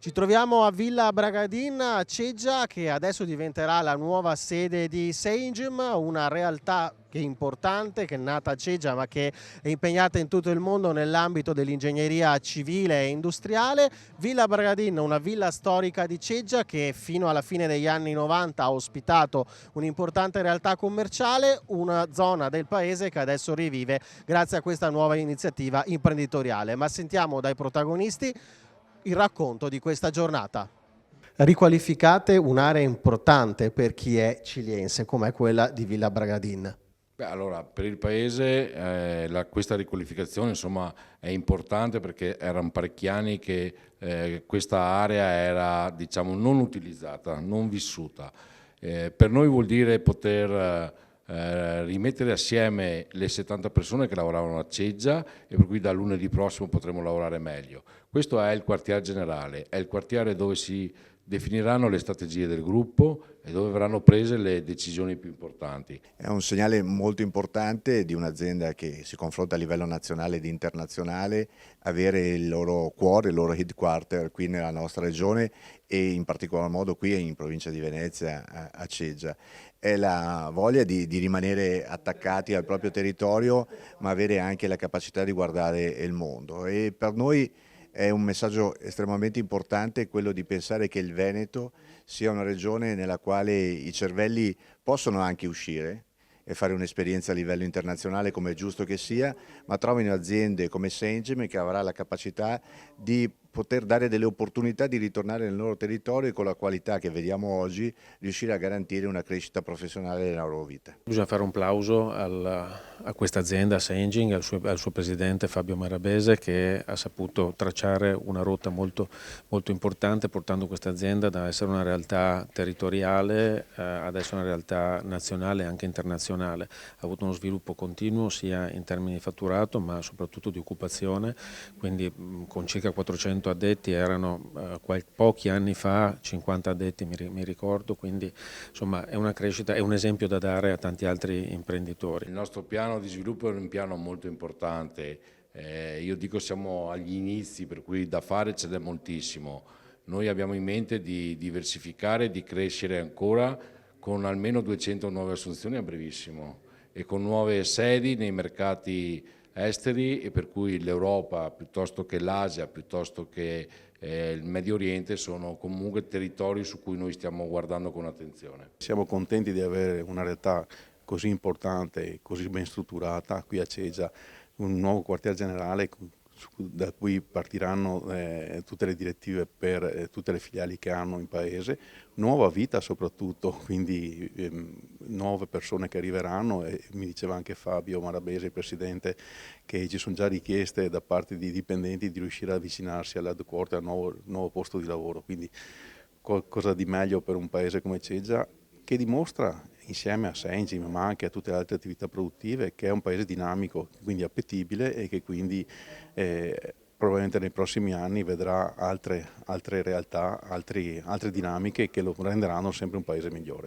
Ci troviamo a Villa Bragadin a Ceggia, che adesso diventerà la nuova sede di Seingem, una realtà che è importante, che è nata a Ceggia ma che è impegnata in tutto il mondo nell'ambito dell'ingegneria civile e industriale. Villa Bragadin, una villa storica di Ceggia che fino alla fine degli anni 90 ha ospitato un'importante realtà commerciale, una zona del paese che adesso rivive grazie a questa nuova iniziativa imprenditoriale. Ma sentiamo dai protagonisti il racconto di questa giornata. Riqualificate un'area importante per chi è ciliense, come quella di Villa Bragadin. Beh, allora, per il paese questa riqualificazione insomma, è importante perché erano parecchi anni che questa area era diciamo, non utilizzata, non vissuta. Per noi vuol dire poter rimettere assieme le 70 persone che lavoravano a Ceggia e per cui da lunedì prossimo potremo lavorare meglio. Questo è il quartiere generale, è il quartiere dove si definiranno le strategie del gruppo e dove verranno prese le decisioni più importanti. È un segnale molto importante di un'azienda che si confronta a livello nazionale ed internazionale, avere il loro cuore, il loro headquarter qui nella nostra regione e in particolar modo qui in provincia di Venezia, a Ceggia. È la voglia di rimanere attaccati al proprio territorio, ma avere anche la capacità di guardare il mondo. E per noi è un messaggio estremamente importante quello di pensare che il Veneto sia una regione nella quale i cervelli possono anche uscire e fare un'esperienza a livello internazionale come è giusto che sia, ma trovino aziende come Seingem che avrà la capacità di poter dare delle opportunità di ritornare nel loro territorio e con la qualità che vediamo oggi riuscire a garantire una crescita professionale nella loro vita. Bisogna fare un plauso a questa azienda, a Seingem, al suo presidente Fabio Marabese, che ha saputo tracciare una rotta molto importante, portando questa azienda da essere una realtà territoriale ad essere una realtà nazionale e anche internazionale. Ha avuto uno sviluppo continuo sia in termini di fatturato ma soprattutto di occupazione, quindi con circa 400 addetti erano pochi anni fa 50 addetti mi ricordo, quindi insomma è una crescita, è un esempio da dare a tanti altri imprenditori. Il nostro piano di sviluppo è un piano molto importante, io dico siamo agli inizi per cui da fare ce n'è moltissimo. Noi abbiamo in mente di diversificare e di crescere ancora con almeno 200 nuove assunzioni a brevissimo e con nuove sedi nei mercati esteri e per cui l'Europa piuttosto che l'Asia, piuttosto che il Medio Oriente sono comunque territori su cui noi stiamo guardando con attenzione. Siamo contenti di avere una realtà così importante e così ben strutturata qui a Ceggia, un nuovo quartier generale da cui partiranno tutte le direttive per tutte le filiali che hanno in paese, nuova vita soprattutto, quindi nuove persone che arriveranno e mi diceva anche Fabio Marabese, il presidente, che ci sono già richieste da parte di dipendenti di riuscire ad avvicinarsi all'headquarter, al nuovo posto di lavoro, quindi qualcosa di meglio per un paese come Ceggia che dimostra insieme a Seingem ma anche a tutte le altre attività produttive che è un paese dinamico, quindi appetibile e che quindi probabilmente nei prossimi anni vedrà altre realtà, altre dinamiche che lo renderanno sempre un paese migliore.